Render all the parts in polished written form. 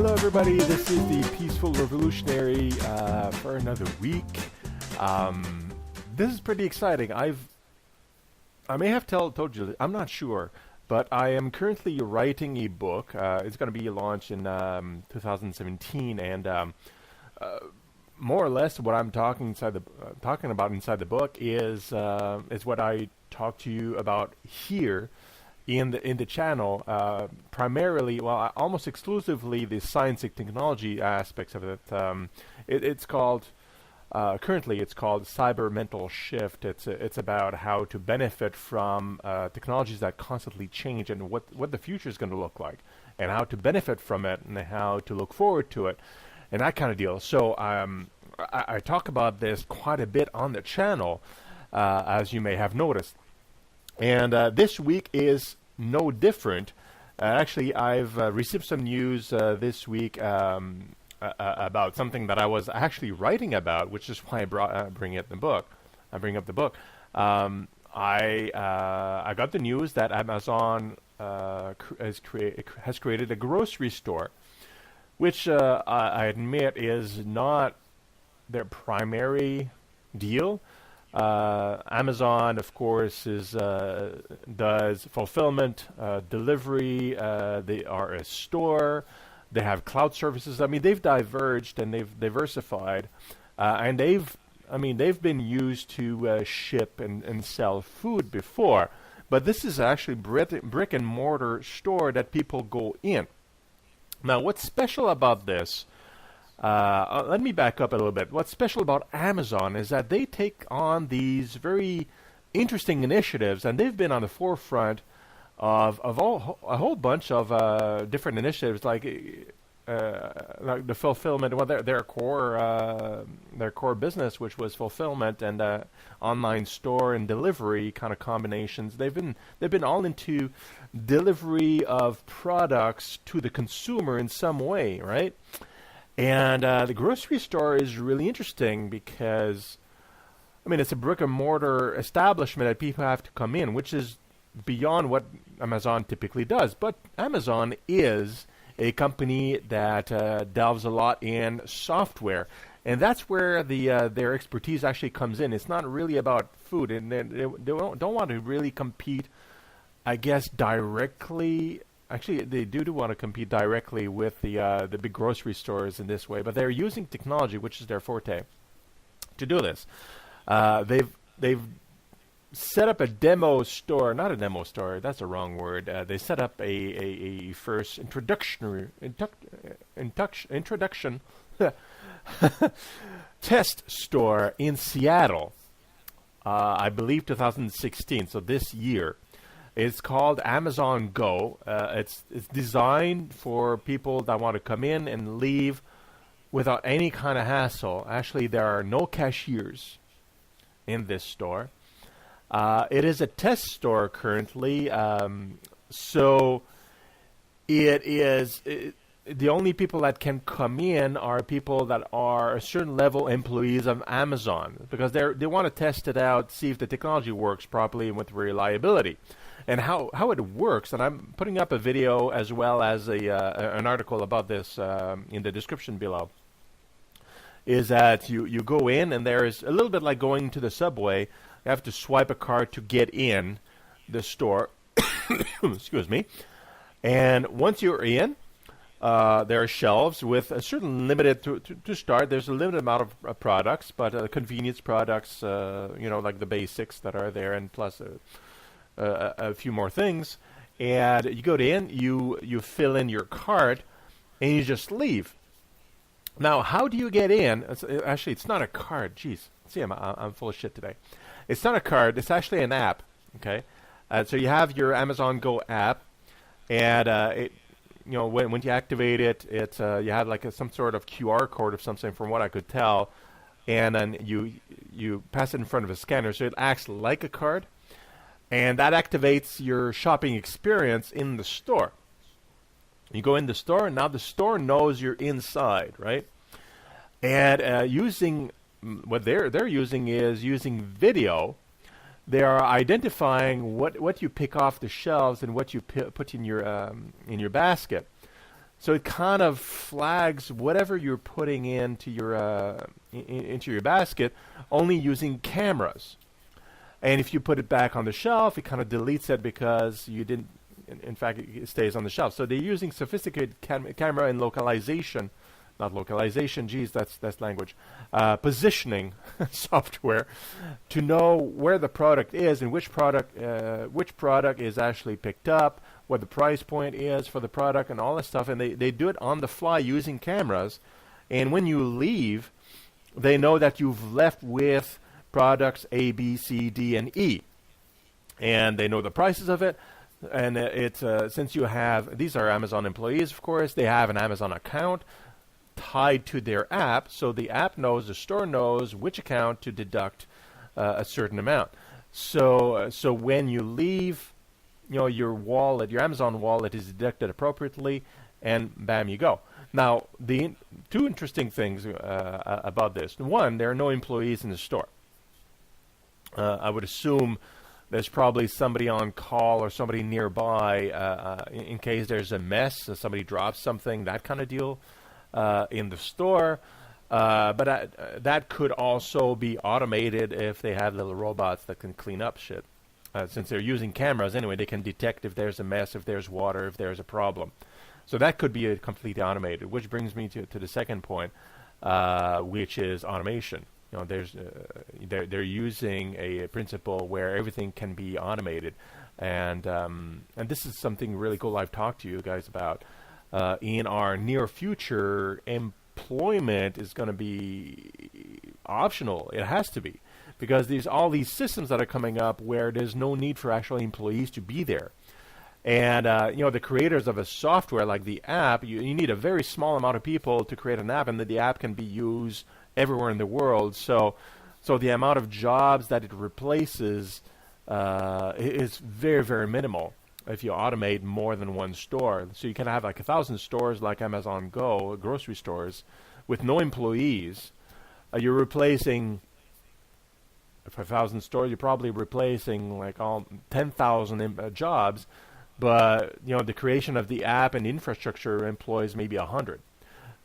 Hello, everybody. This is the Peaceful Revolutionary for another week. This is pretty exciting. I may have told you, I'm not sure, but I am currently writing a book. It's going to be launched in 2017, and more or less what I'm talking about inside the book is what I talk to you about here in the channel, primarily, well, almost exclusively the science and technology aspects of it. It's called currently it's called Cyber Mental Shift. It's about how to benefit from technologies that constantly change and what the future is going to look like, and how to benefit from it and how to look forward to it, and that kind of deal. So I talk about this quite a bit on the channel, as you may have noticed. And this week is no different. Actually, I've received some news this week about something that I was actually writing about, which is why I bring up the book. I got the news that Amazon has created a grocery store, which I admit is not their primary deal. Amazon, of course, does fulfillment, delivery. They are a store. They have cloud services. I mean, they've diverged and they've diversified, and they've been used to ship and sell food before. But this is actually brick and mortar store that people go in. Now, what's special about this? Let me back up a little bit. What's special about Amazon is that they take on these very interesting initiatives, and they've been on the forefront of a whole bunch of different initiatives, like the fulfillment. Well, their core business, which was fulfillment and online store and delivery kind of combinations. They've been all into delivery of products to the consumer in some way, right? And the grocery store is really interesting because, I mean, it's a brick and mortar establishment that people have to come in, which is beyond what Amazon typically does. But Amazon is a company that delves a lot in software, and that's where their expertise actually comes in. It's not really about food, and they don't want to really compete, I guess, directly. Actually, they do want to compete directly with the big grocery stores in this way, but they're using technology, which is their forte, to do this. They've set up a demo store, not a demo store, that's the wrong word. They set up a first introduction test store in Seattle, I believe 2016, so this year. It's called Amazon Go. It's designed for people that want to come in and leave without any kind of hassle. Actually, there are no cashiers in this store. It is a test store currently, so the only people that can come in are people that are a certain level employees of Amazon, because they want to test it out, see if the technology works properly and with reliability. And how it works, and I'm putting up a video as well as an article about this in the description below, is that you go in, and there is a little bit like going to the subway. You have to swipe a card to get in the store. Excuse me. And once you're in, there are shelves with a certain limited, to start, there's a limited amount of products, but convenience products, like the basics that are there, and plus a few more things. And you go in, you fill in your card, and you just leave. Now, how do you get in? Actually, it's not a card. Jeez, see, I'm full of shit today. It's not a card. It's actually an app. Okay, so you have your Amazon Go app, and when you activate it, you have like some sort of QR code or something, from what I could tell, and then you pass it in front of a scanner, so it acts like a card. And that activates your shopping experience in the store. You go in the store, and now the store knows you're inside, right? And using what they're using is using video. They are identifying what you pick off the shelves and what you put in your basket. So it kind of flags whatever you're putting into your basket, only using cameras. And if you put it back on the shelf, it kind of deletes it because you didn't. In fact, it stays on the shelf. So they're using sophisticated camera and localization, not localization. Geez, that's language. Positioning software to know where the product is and which product is actually picked up, what the price point is for the product, and all that stuff. And they do it on the fly using cameras. And when you leave, they know that you've left with products A, B, C, D, and E, and they know the prices of it. And it's since you have, these are Amazon employees, of course, they have an Amazon account tied to their app, so the app knows, the store knows which account to deduct a certain amount. So when you leave, your wallet, your Amazon wallet is deducted appropriately, and bam, you go. Now, the two interesting things about this. One, there are no employees in the store. I would assume there's probably somebody on call or somebody nearby in case there's a mess, somebody drops something, that kind of deal in the store. But that could also be automated if they have little robots that can clean up shit. Since they're using cameras anyway, they can detect if there's a mess, if there's water, if there's a problem. So that could be completely automated, which brings me to the second point, which is automation. They're using a principle where everything can be automated, and this is something really cool I've talked to you guys about. In our near future, employment is going to be optional. It has to be, because there's all these systems that are coming up where there's no need for actual employees to be there. And the creators of a software like the app, you need a very small amount of people to create an app, and the app can be used everywhere in the world. So the amount of jobs that it replaces is very, very minimal if you automate more than one store. So you can have like 1,000 stores like Amazon Go, grocery stores, with no employees. You're replacing, for 1,000 stores, you're probably replacing like all 10,000 jobs. But the creation of the app and infrastructure employs maybe 100.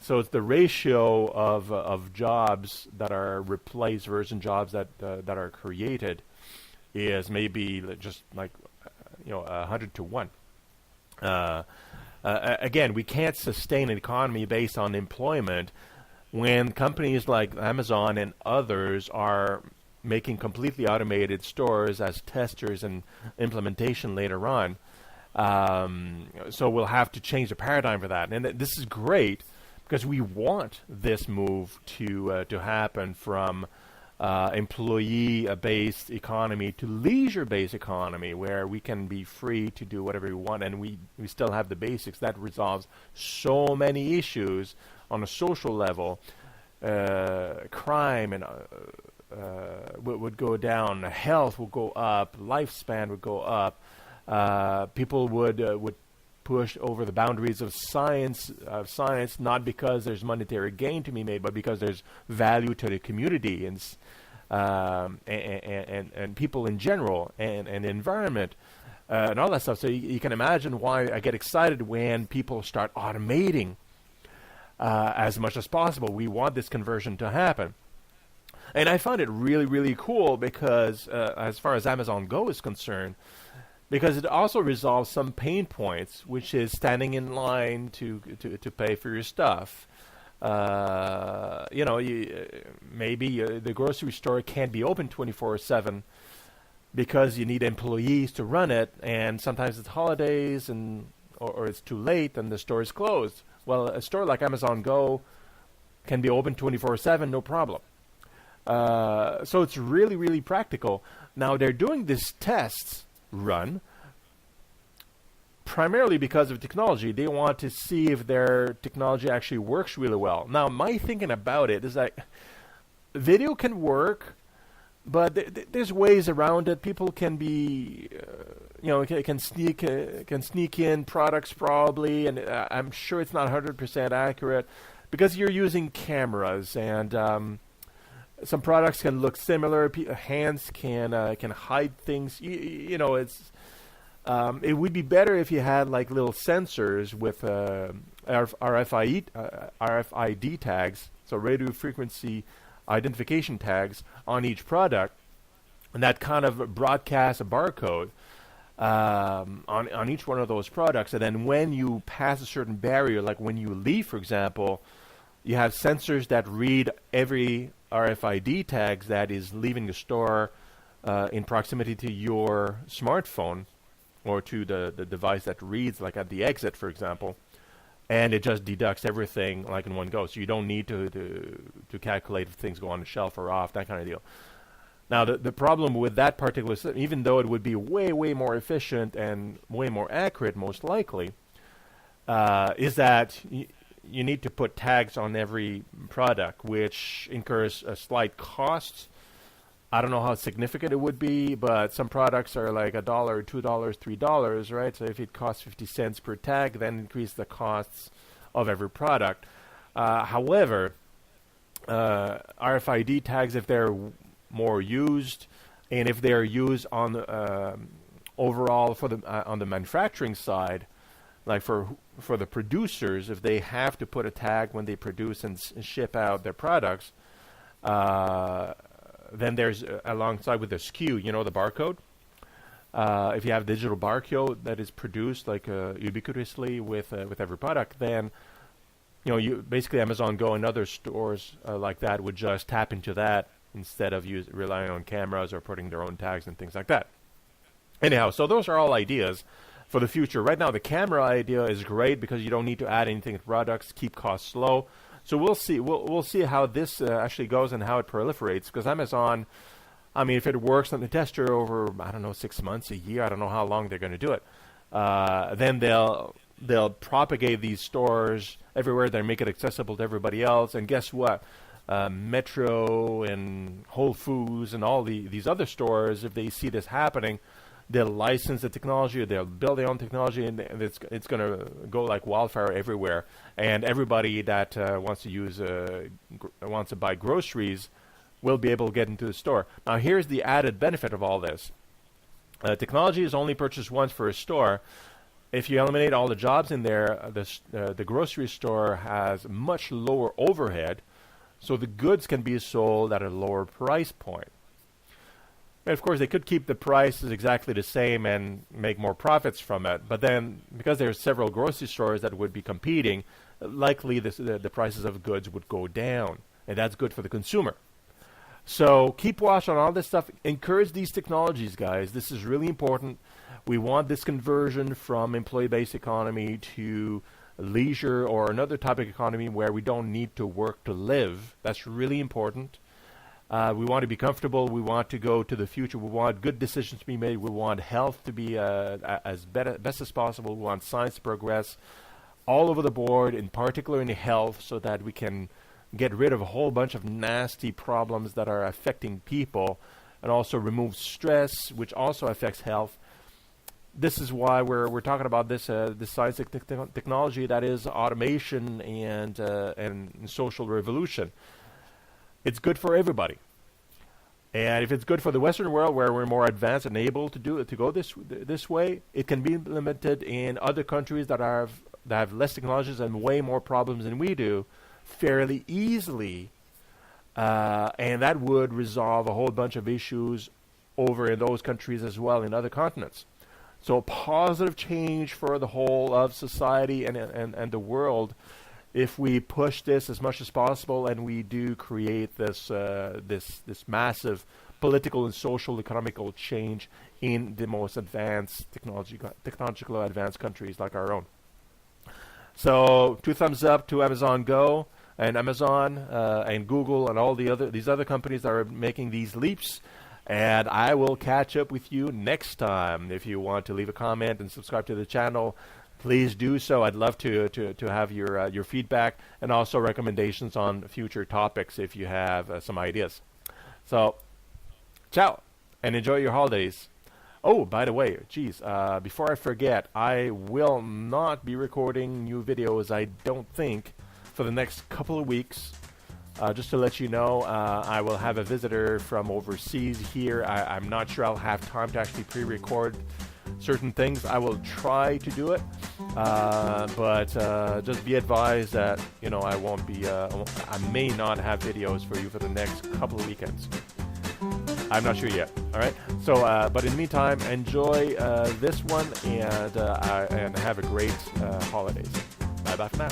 So it's the ratio of jobs that are replaced versus jobs that are created is maybe just like 100 to 1. Again, we can't sustain an economy based on employment when companies like Amazon and others are making completely automated stores as testers and implementation later on. So we'll have to change the paradigm for that. And this is great because we want this move to happen from employee-based economy to leisure-based economy, where we can be free to do whatever we want, and we still have the basics. That resolves so many issues on a social level. Crime and would go down, health would go up, lifespan would go up. People would push over the boundaries of science, not because there's monetary gain to be made, but because there's value to the community and people in general, and the environment, and all that stuff. So you can imagine why I get excited when people start automating as much as possible. We want this conversion to happen. And I found it really, really cool because as far as Amazon Go is concerned, because it also resolves some pain points, which is standing in line to pay for your stuff. Maybe the grocery store can't be open 24/7 because you need employees to run it, and sometimes it's holidays or it's too late and the store is closed. Well, a store like Amazon Go can be open 24/7, no problem. So it's really, really practical. Now they're doing this tests run primarily because of technology. They want to see if their technology actually works really well. Now, my thinking about it is that video can work, but there's ways around it. People can be, can sneak in products probably, and I'm sure it's not 100% accurate because you're using cameras, and some products can look similar. Hands can hide things. It's It would be better if you had like little sensors with RFID tags, so radio frequency identification tags on each product, and that kind of broadcasts a barcode on each one of those products. And then when you pass a certain barrier, like when you leave, for example, you have sensors that read every RFID tags that is leaving the store in proximity to your smartphone or to the device that reads, like at the exit, for example, and it just deducts everything like in one go. So you don't need to calculate if things go on the shelf or off, that kind of deal. Now, the problem with that particular system, even though it would be way, way more efficient and way more accurate, most likely, is that you need to put tags on every product, which incurs a slight cost. I don't know how significant it would be, but some products are like $1, $2, $3, right? So if it costs 50 cents per tag, then increase the costs of every product. However, RFID tags, if they're more used, and if they're used on overall for the on the manufacturing side, like for the producers, if they have to put a tag when they produce and ship out their products, then there's alongside with the SKU, the barcode. If you have digital barcode that is produced like ubiquitously with every product, then you basically Amazon Go and other stores like that would just tap into that instead of relying on cameras or putting their own tags and things like that. Anyhow, so those are all ideas for the future. Right now, the camera idea is great because you don't need to add anything to products, keep costs low. So we'll see. We'll see how this actually goes and how it proliferates. Because Amazon, I mean, if it works on the tester over 6 months, a year, I don't know how long they're going to do it. Then they'll propagate these stores everywhere. They make it accessible to everybody else. And guess what? Metro and Whole Foods and all these other stores, if they see this happening, they'll license the technology, or they'll build their own technology, and it's going to go like wildfire everywhere. And everybody that wants to buy groceries will be able to get into the store. Now, here's the added benefit of all this. Technology is only purchased once for a store. If you eliminate all the jobs in there, the grocery store has much lower overhead, so the goods can be sold at a lower price point. And of course, they could keep the prices exactly the same and make more profits from it. But then, because there are several grocery stores that would be competing, likely the prices of goods would go down. And that's good for the consumer. So keep watch on all this stuff. Encourage these technologies, guys. This is really important. We want this conversion from employee-based economy to leisure or another type of economy where we don't need to work to live. That's really important. We want to be comfortable. We want to go to the future. We want good decisions to be made. We want health to be as best as possible. We want science to progress all over the board, in particular in health, so that we can get rid of a whole bunch of nasty problems that are affecting people, and also remove stress, which also affects health. This is why we're talking about this science technology, that is automation and social revolution. It's good for everybody. And if it's good for the Western world, where we're more advanced and able to go this way, it can be implemented in other countries that have less technologies and way more problems than we do fairly easily. And that would resolve a whole bunch of issues over in those countries as well, in other continents. So positive change for the whole of society and the world, if we push this as much as possible, and we do create this massive political and social economical change in the most advanced technological advanced countries like our own. So 2 thumbs up to Amazon Go and Amazon and Google and all these other companies that are making these leaps. And I will catch up with you next time. If you want to leave a comment and subscribe to the channel, please do so. I'd love to have your feedback and also recommendations on future topics if you have some ideas. So, ciao, and enjoy your holidays. Oh, by the way, before I forget, I will not be recording new videos, I don't think, for the next couple of weeks. Just to let you know, I will have a visitor from overseas here. I'm not sure I'll have time to actually pre-record certain things, I will try to do it. But just be advised that I won't be. I may not have videos for you for the next couple of weekends. I'm not sure yet. All right. So, but in the meantime, enjoy this one and have a great holidays. Bye bye for now.